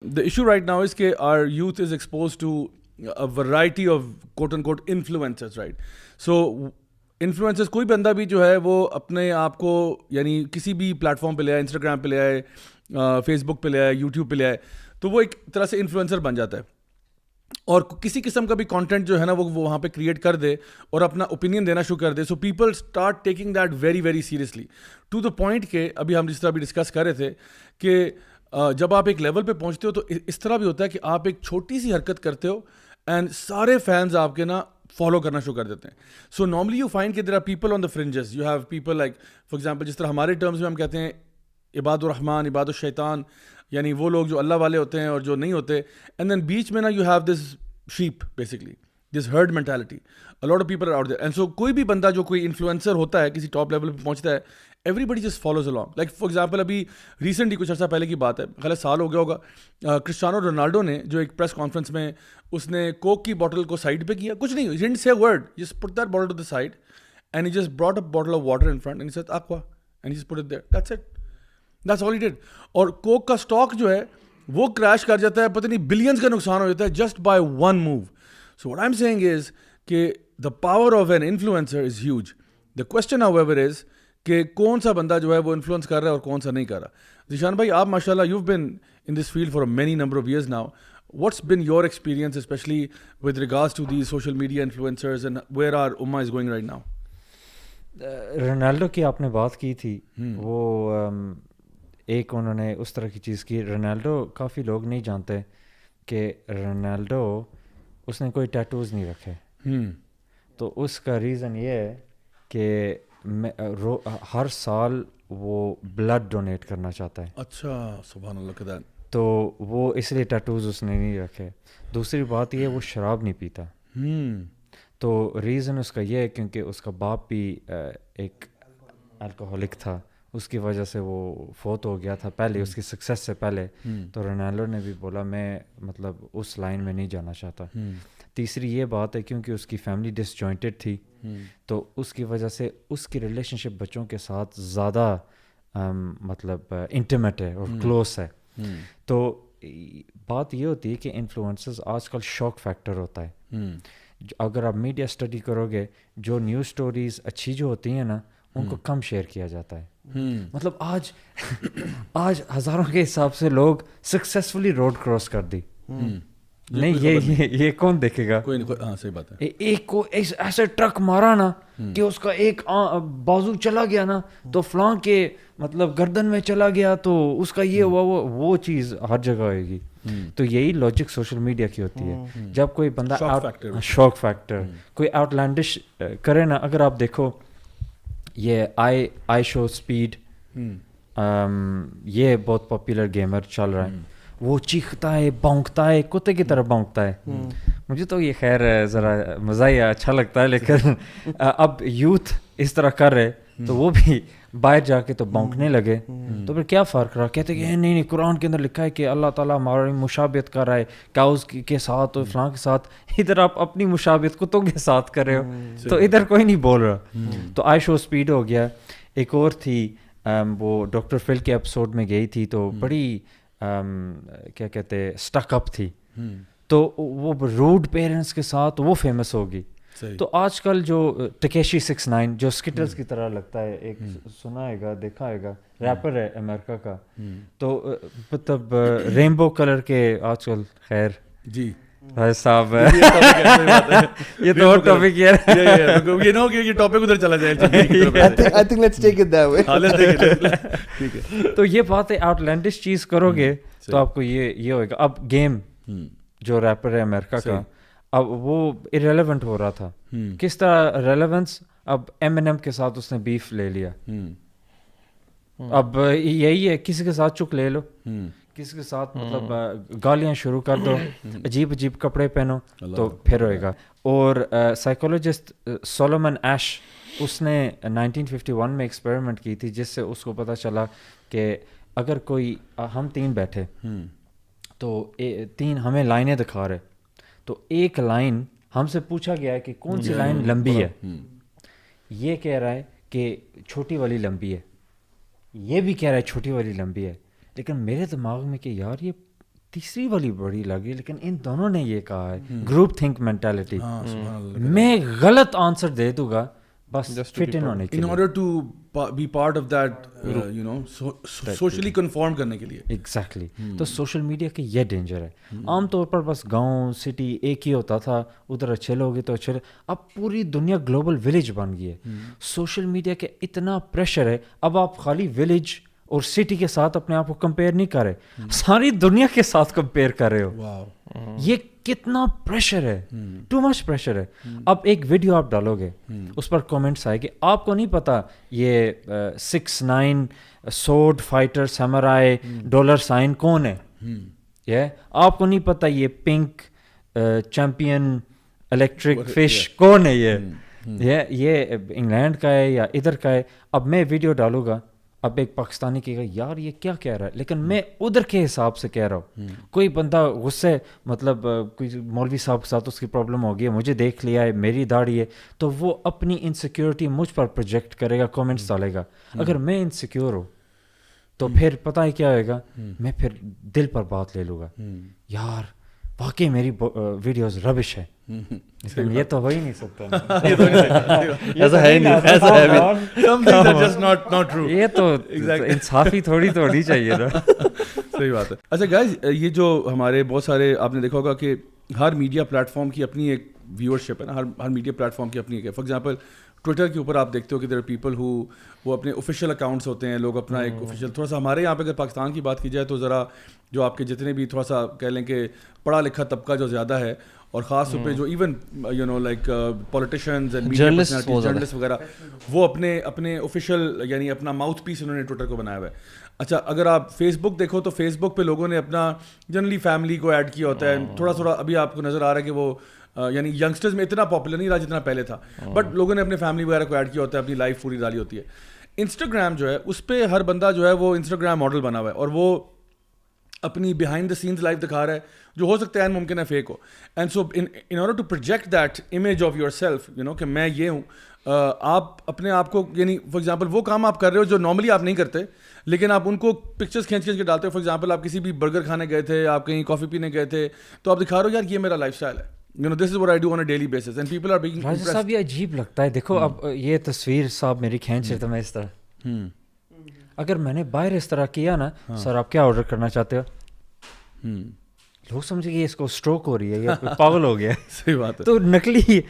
The issue right now is کہ our youth is exposed to a variety of quote unquote influencers, right? So influencers کوئی بندہ بھی جو ہے وہ اپنے آپ کو یعنی کسی بھی پلیٹ فارم پہ لے آئے, انسٹاگرام پہ لے آئے, فیس بک پہ لے آئے, یوٹیوب پہ لے آئے, تو وہ ایک طرح سے انفلوئنسر بن جاتا ہے اور کسی قسم کا بھی کانٹینٹ جو ہے نا وہ وہاں پہ کریٹ کر دے اور اپنا اوپینین دینا شروع کر دے. So people start taking that very very seriously to the point کہ ابھی ہم جس طرح بھی ڈسکس کر رہے تھے کہ جب آپ ایک لیول پہ پہنچتے ہو تو اس طرح بھی ہوتا ہے کہ آپ ایک چھوٹی سی حرکت کرتے ہو اینڈ سارے فینز آپ کے نا فالو کرنا شروع کر دیتے ہیں. سو نارملی یو فائنڈ کہ there are people on the fringes, you have people like for example جس طرح ہمارے ٹرمز میں ہم کہتے ہیں عباد الرحمن, عباد الشیطان, یعنی وہ لوگ جو اللہ والے ہوتے ہیں اور جو نہیں ہوتے. اینڈ دین بیچ میں نا you have this sheep basically, this herd mentality. A lot of people are out there, and so کوئی بھی بندہ جو کوئی انفلوئنسر ہوتا ہے کسی ٹاپ لیول پہ پہنچتا ہے, everybody just follows along. like for example ابھی ریسنٹلی کچھ عرصہ پہلے کی بات ہے, غلط سال ہو گیا ہوگا, کرسٹیانو رونالڈو نے جو ایک پریس کانفرنس میں اس نے کوک کی بوٹل کو سائڈ پہ کیا, کچھ نہیں, he didn't say a word, just put that bottle to the side and he just brought a bottle of water in front and he said aqua and he just put it there, that's it, that's all he did. اور کوک کا stock جو ہے وہ crash کر جاتا ہے, پتہ نہیں بلینز کا نقصان ہو جاتا ہے just by one move. So what I am seeing is کہ the power of an influencer is huge. The question however is کہ کون سا بندہ جو ہے وہ انفلوئنس کر رہا ہے اور کون سا نہیں کر رہا. ذیشان بھائی, آپ ماشاء اللہ you been in this field for many number of years now. What's been your experience especially with regards to these social media influencers and where are اما is going right now? Ronaldo کی آپ نے بات کی تھی, وہ ایک انہوں نے اس طرح کی چیز کی. رونالڈو کافی لوگ نہیں جانتے کہ رونالڈو اس نے کوئی ٹیٹوز نہیں رکھے, تو اس کا ریزن یہ ہے کہ ہر سال وہ بلڈ ڈونیٹ کرنا چاہتا ہے. اچھا, سبحان اللہ کا. تو وہ اس لیے ٹیٹوز اس نے نہیں رکھے. دوسری بات یہ, وہ شراب نہیں پیتا. تو ریزن اس کا یہ ہے کیونکہ اس کا باپ بھی ایک الکوہولک تھا, اس کی وجہ سے وہ فوت ہو گیا تھا پہلے, اس کی سکسیس سے پہلے. تو رونالڈو نے بھی بولا میں مطلب اس لائن میں نہیں جانا چاہتا. تیسری یہ بات ہے کیونکہ اس کی فیملی ڈس جوائنٹڈ تھی, تو اس کی وجہ سے اس کی ریلیشن شپ بچوں کے ساتھ زیادہ مطلب انٹیمیٹ ہے اور کلوز ہے. تو بات یہ ہوتی ہے کہ انفلوئنسرز آج کل شوق فیکٹر ہوتا ہے. اگر آپ میڈیا اسٹڈی کرو گے, جو نیوز اسٹوریز اچھی جو ہوتی ہیں نا ان کو کم شیئر کیا جاتا ہے. مطلب آج ہزاروں کے حساب سے لوگ سکسیسفلی روڈ کراس کر دی, نہیں یہ کون دیکھے گا؟ کوئی نہیں. ہاں صحیح بات ہے. ایک کو ایسے ٹرک مارا نا کہ اس کا ایک بازو چلا گیا نا, تو فلاں کے مطلب گردن میں چلا گیا, تو اس کا یہ ہوا, وہ چیز ہر جگہ ہوئے گی. تو یہی لاجک سوشل میڈیا کی ہوتی ہے. جب کوئی بندہ شوق فیکٹر کوئی آؤٹ لینڈش کرے نا, اگر آپ دیکھو یہ آئی شو اسپیڈ, یہ بہت پاپولر گیمر چل رہا ہے, وہ چیختا ہے, بونکتا ہے, کتے کی طرح بونکتا ہے. مجھے تو یہ خیر ذرا مزہ ہی اچھا لگتا ہے, لیکن اب یوتھ اس طرح کر رہے تو وہ بھی باہر جا کے تو بونکنے لگے, تو پھر کیا فرق رہا؟ کہتے کہ نہیں قرآن کے اندر لکھا ہے کہ اللہ تعالیٰ ہماری مشابہت کر رہا ہے کاؤز کے ساتھ اور فلاں کے ساتھ. ادھر آپ اپنی مشابہت کتوں کے ساتھ کر رہے ہو, تو ادھر کوئی نہیں بول رہا. تو آئی شو اسپیڈ ہو گیا. ایک اور تھی, وہ ڈاکٹر فل کے ایپیسوڈ میں گئی تھی, تو بڑی کیا کہتے اسٹک اپ تھی, تو وہ روڈ پیرنٹس کے ساتھ وہ فیمس ہوگی. تو آج کل جو ٹکیشی 69 جو اسکٹلز کی طرح لگتا ہے, ایک سنا ہے گا, دیکھا ہے گا, ریپر ہے امریکہ کا, تو مطلب رینبو کلر کے آج کل. خیر جی صاحب, یہ تو اور ٹاپک ہے, یہ نہ ہو کہ یہ ٹاپک ادھر چلا جائے. I think let's take it that way. تو یہ بات ہے, آؤٹ لینڈش چیز کرو گے تو آپ کو یہ ہوئے گا. اب گیم جو ریپر ہے امریکہ کا, اب وہ irrelevant ہو رہا تھا. کس طرح ریلیونس؟ اب Eminem کے ساتھ اس نے بیف لے لیا. اب یہی ہے, کسی کے ساتھ چک لے لو, کسی کے ساتھ مطلب گالیاں شروع کر دو, عجیب عجیب کپڑے پہنو, تو پھر ہوئے گا. اور سائیکولوجسٹ سولومن ایش, اس نے 1951 میں ایکسپیریمنٹ کی تھی, جس سے اس کو پتہ چلا کہ اگر کوئی, ہم 3 بیٹھے تو 3 ہمیں لائنیں دکھا رہے, تو ایک لائن ہم سے پوچھا گیا ہے کہ کون سی لائن لمبی ہے. یہ کہہ رہا ہے کہ چھوٹی والی لمبی ہے, یہ بھی کہہ رہا ہے چھوٹی والی لمبی ہے, لیکن میرے دماغ میں کہ یار یہ تیسری والی بڑی لگی, لیکن ان دونوں نے یہ کہا ہے گروپ تھنک مینٹالٹی, ہاں سبحان اللہ, میں غلط آنسر دے دوں گا بس فٹ ان ہونے کے in لیے, order to be part of that you know socially conform کرنے کے لیے. ایگزیکٹلی. تو سوشل میڈیا کا یہ ڈینجر ہے. عام طور پر بس گاؤں سٹی ایک ہی ہوتا تھا, ادھر اچھے لوگ ہیں تو اچھے, اب پوری دنیا گلوبل ولیج بن گئی ہے. سوشل میڈیا کا اتنا پریشر ہے, اب آپ خالی ولیج اور سٹی کے ساتھ اپنے آپ کو کمپیئر نہیں کر رہے, ساری دنیا کے ساتھ کمپیئر کر رہے ہو. یہ کتنا پریشر ہے, ٹو مچ پریشر ہے. اب ایک ویڈیو آپ ڈالو گے, اس پر کامنٹس آئے کہ آپ کو نہیں پتا یہ 6'9" سورڈ فائٹر سیمورائی $sign کون ہے, یہ آپ کو نہیں پتا یہ پنک چیمپئن الیکٹرک فش کون ہے, یہ انگلینڈ کا ہے یا ادھر کا ہے. اب میں ویڈیو ڈالوں گا, اب ایک پاکستانی کہے گا یار یہ کیا کہہ رہا ہے, لیکن میں ادھر کے حساب سے کہہ رہا ہوں. کوئی بندہ غصے مطلب کوئی مولوی صاحب کے ساتھ اس کی پرابلم ہو گئی ہے, مجھے دیکھ لیا ہے, میری داڑھی ہے, تو وہ اپنی انسیکیورٹی مجھ پر پروجیکٹ کرے گا, کامنٹس ڈالے گا. اگر میں انسیکیور ہوں تو پھر پتہ ہے کیا ہوئے گا, میں پھر دل پر بات لے لوں گا, یار واقعی میری ویڈیوز ربش ہے. لیکن یہ تو ہو ہی نہیں سکتا, ایسا ہے نہیں, ایسا ہے بھی. Some things are just not true. یہ تو انصافی تھوڑی تو ہونی چاہیے نا. صحیح بات ہے. اچھا گائز, یہ جو ہمارے بہت سارے آپ نے دیکھا ہوگا کہ ہر میڈیا پلیٹ فارم کی اپنی ایک ویورشپ ہے نا, ہر میڈیا پلیٹ فارم کی اپنی ایک ہے. فار ایگزامپل ٹویٹر کے اوپر آپ دیکھتے ہو کہ دیر آر پیپل وہ اپنے آفیشیل اکاؤنٹس ہوتے ہیں, لوگ اپنا ایک آفیشیل, تھوڑا سا ہمارے یہاں پہ اگر پاکستان کی بات کی جائے تو ذرا جو آپ کے جتنے بھی تھوڑا سا کہہ لیں کہ پڑھا لکھا طبقہ جو زیادہ ہے, اور خاص طور پہ جو even you know like politicians and media personalities, journalist وغیرہ, وہ اپنے آفیشیل یعنی اپنا ماؤتھ پیس انہوں نے ٹویٹر کو بنایا ہوا ہے. اچھا اگر آپ فیس بک دیکھو تو فیس بک پہ لوگوں نے اپنا جنرلی فیملی کو ایڈ کیا ہوتا ہے, تھوڑا ابھی آپ کو نظر آ رہا ہے کہ وہ یعنی ینگسٹرز میں اتنا پاپولر نہیں رہا جتنا پہلے تھا, بٹ لوگوں نے اپنے فیملی وغیرہ کو ایڈ کیا ہوتا ہے, اپنی لائف پوری ڈالی ہوتی ہے. انسٹاگرام جو ہے اس پہ ہر بندہ جو ہے وہ انسٹاگرام ماڈل بنا ہوا ہے, اور وہ اپنی بیہائنڈ دا سینز لائف دکھا رہا ہے, جو ہو سکتا ہے ممکن ہے فیک ہو. And so in order to project that image of your self, you know کہ میں یہ ہوں, آپ اپنے آپ کو یعنی فار ایگزامپل وہ کام آپ کر رہے ہو جو نارملی آپ نہیں کرتے, لیکن آپ ان کو پکچرز کھینچ کے ڈالتے ہو. فار ایگزامپل آپ کسی بھی برگر کھانے گئے تھے, آپ کہیں کافی پینے گئے تھے, تو آپ دکھا رہے ہو یار یہ میرا لائف اسٹائل ہے, you know this is what I do on a daily basis and people are being راجہ صاحب یہ عجیب لگتا ہے. دیکھو اب یہ تصویر صاحب میری کھینچ رہے تھے, میں اس طرح, اگر میں نے باہر اس طرح کیا نا, سر آپ کیا آرڈر کرنا چاہتے ہو, لوگ سمجھے کہ اس کو اسٹروک ہو رہی ہے یا پاگل ہو گیا. صحیح بات ہے. تو نقلی,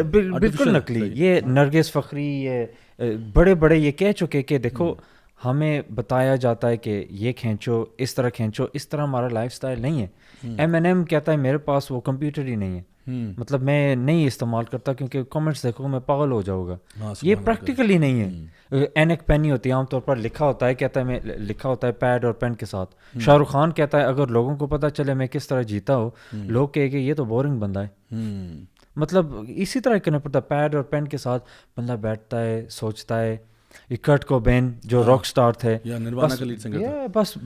بالکل نقلی. یہ نرگس فخری, یہ بڑے بڑے یہ کہہ چکے کہ دیکھو ہمیں بتایا جاتا ہے کہ یہ کھینچو, اس طرح کھینچو, اس طرح ہمارا لائف اسٹائل نہیں ہے. M&M کہتا ہے میرے پاس وہ کمپیوٹر ہی نہیں ہے, مطلب میں نہیں استعمال کرتا کیونکہ کامنٹس دیکھو میں پاگل ہو جاؤں گا. یہ پریکٹیکلی نہیں ہے. اینک پین ہی ہوتی ہے عام طور پر, لکھا ہوتا ہے, کہتا ہے میں لکھا ہوتا ہے پیڈ اور پین کے ساتھ. شاہ رخ خان کہتا ہے اگر لوگوں کو پتہ چلے میں کس طرح جیتا ہوں, لوگ کہے کہ یہ تو بورنگ بندہ ہے. مطلب اسی طرح کرنا پڑتا ہے, پیڈ اور پین کے ساتھ بندہ بیٹھتا ہے, سوچتا ہے. یہ کرٹ کوبین جو راک اسٹار تھے, بس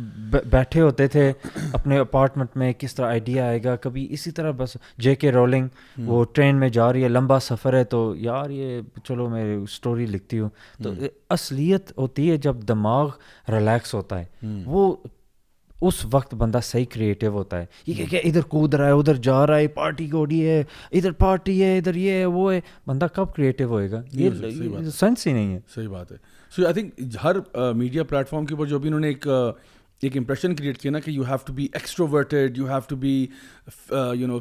بیٹھے ہوتے تھے اپنے اپارٹمنٹ میں, کس طرح آئیڈیا آئے گا کبھی. اسی طرح بس جے کے رولنگ, وہ ٹرین میں جا رہی ہے, لمبا سفر ہے, تو یار یہ چلو میں اسٹوری لکھتی ہوں. تو اصلیت ہوتی ہے جب دماغ ریلیکس ہوتا ہے, وہ اس وقت بندہ صحیح کریٹیو ہوتا ہے. یہ کہ ادھر کود رہا ہے, ادھر جا رہا ہے, پارٹی گوڑی ہے, ادھر پارٹی ہے, ادھر یہ ہے, وہ ہے, بندہ کب کریٹیو ہوئے گا؟ یہ سینس ہی نہیں ہے. صحیح بات ہے. سو آئی تھنک ہر میڈیا پلیٹ فارم کے اوپر جو بھی انہوں نے ایک امپریشن کریٹ کیا نا کہ you have to be extroverted, you have to be you know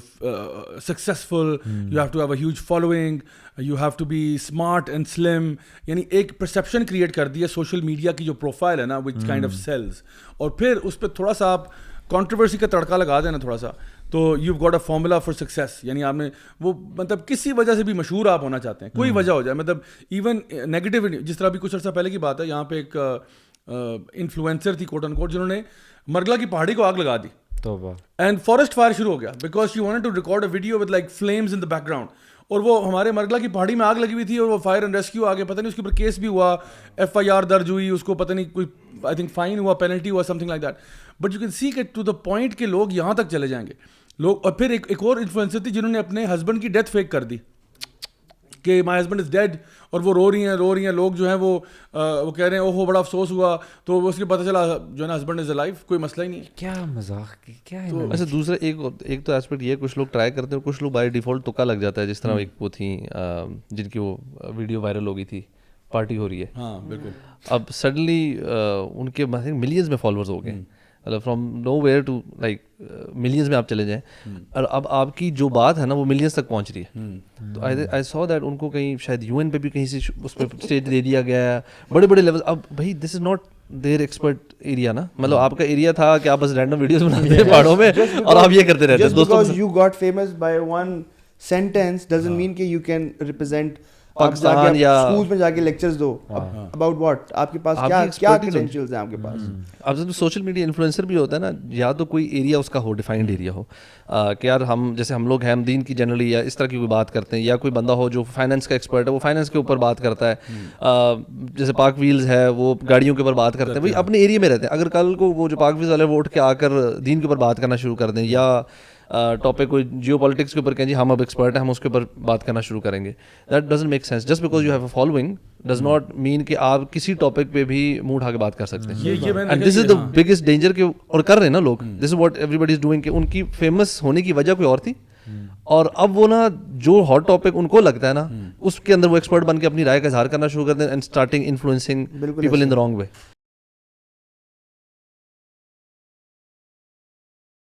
successful, you have to have a huge following, you have to be smart and slim, یعنی ایک پرسیپشن کریٹ کر دی ہے سوشل میڈیا کی جو profile ہے نا, which kind of sales. اور پھر اس پہ تھوڑا سا آپ کانٹروورسی کا تڑکا لگا دینا تھوڑا سا, تو you got a formula for success. یعنی آپ نے وہ مطلب کسی وجہ سے بھی مشہور آپ ہونا چاہتے ہیں, کوئی وجہ ہو جائے, مطلب ایون نیگیٹو, جس طرح بھی کچھ عرصہ پہلے کی بات ہے, یہاں پہ ایک انفلوئنسر تھی کوٹ اینڈ کوٹ, جنہوں نے مرگلا کی پہاڑی کو آگ لگا دی, اینڈ فارسٹ فائر شروع ہو گیا because she wanted to record a video with like flames in the background. اور وہ ہمارے مرگلا کی پہاڑی میں آگ لگی ہوئی تھی, اور وہ فائر اینڈ ریسکیو آگے, پتہ نہیں اس کے اوپر کیس بھی ہوا, FIR درج ہوئی, اس کو پتہ نہیں کوئی آئی تھنک فائن ہوا, پینلٹی ہوا, some thing like that. But you can see کہ ٹو دا پوائنٹ کہ لوگ یہاں تک چلے جائیں گے لوگ. اور پھر ایک اور انفلوئنسر تھی جنہوں نے اپنے ہسبینڈ کی ڈیتھ فیک کر دی, کہ مائی ہسبینڈ از ڈیڈ, اور وہ رو رہی ہیں, لوگ جو ہیں وہ کہہ رہے ہیں اوہو بڑا افسوس ہوا, تو اس کے پتہ چلا جو ہے نا ہسبینڈ از الائیو, کوئی مسئلہ ہی نہیں ہے. کیا مذاق کی کیا ہے. اچھا دوسرا ایک تو ایسپیکٹ یہ ہے, کچھ لوگ ٹرائی کرتے ہیں, کچھ لوگ بائی ڈیفالٹ تکا لگ جاتا ہے, جس طرح ایک وہ تھیں جن کی وہ ویڈیو وائرل ہو گئی تھی, پارٹی ہو رہی ہے. ہاں بالکل. اب سڈنلی ان کے ملینز میں فالوورز ہو گئے, مطلب from nowhere to like millions میں آپ چلے جائیں, اور اب آپ کی جو بات ہے نا وہ ملینز تک پہنچ رہی ہے. تو آئی سو دیٹ ان کو کہیں شاید یو این پہ بھی کہیں سے اس پہ اسٹیج دے دیا گیا ہے, بڑے بڑے لیول. اب بھائی this is not their expert area نا, مطلب آپ کا ایریا تھا کہ آپ بس رینڈم ویڈیوز بناتے ہیں پہاڑوں میں اور آپ یہ کرتے رہتے ہیں. Just because you got famous by one sentence doesn't mean کہ you can represent پاکستان یا اسکول میں جا کے لیکچرز دو اباؤٹ واٹ, آپ کے پاس کیا کریڈینشیلز ہیں آپ کے پاس. اب جب سوشل میڈیا انفلوئنسر بھی ہوتا ہے نا, یا تو کوئی ایریا اس کا ہو, ڈیفائنڈ ایریا ہو, کہ یار ہم جیسے ہم لوگ ہیں, ہم دین کی جنرلی یا اس طرح کی کوئی بات کرتے ہیں, یا کوئی بندہ ہو جو فائنینس کا ایکسپرٹ ہے, وہ فائنینس کے اوپر بات کرتا ہے, جیسے پاک ویلز ہے وہ گاڑیوں کے اوپر بات کرتے ہیں, بھائی اپنے ایریا میں رہتے ہیں. اگر کل کو وہ جو پاک ویلز والے وہ اٹھ کے آ کر دین کے اوپر بات کرنا شروع کر دیں, یا ٹاپک کوئی جیو پالیٹکس کے اوپر کہیں جی ہم اب ایکسپرٹ ہیں, ہم اس کے اوپر بات کرنا شروع کریں گے, that doesn't make sense. Just because you have a following does not mean کہ آپ کسی ٹاپک پہ بھی منہ اٹھا کے بات کر سکتے ہیں. And this is the biggest danger کہ, اور کر رہے ہیں نا لوگ, this is what everybody is doing, کہ ان کی فیمس ہونے کی وجہ کوئی اور تھی, اور اب وہ نا جو ہاٹ ٹاپک ان کو لگتا ہے نا اس کے اندر وہ ایکسپرٹ بن کے اپنی رائے کا اظہار کرنا شروع کر دیں, and starting influencing people in the wrong way.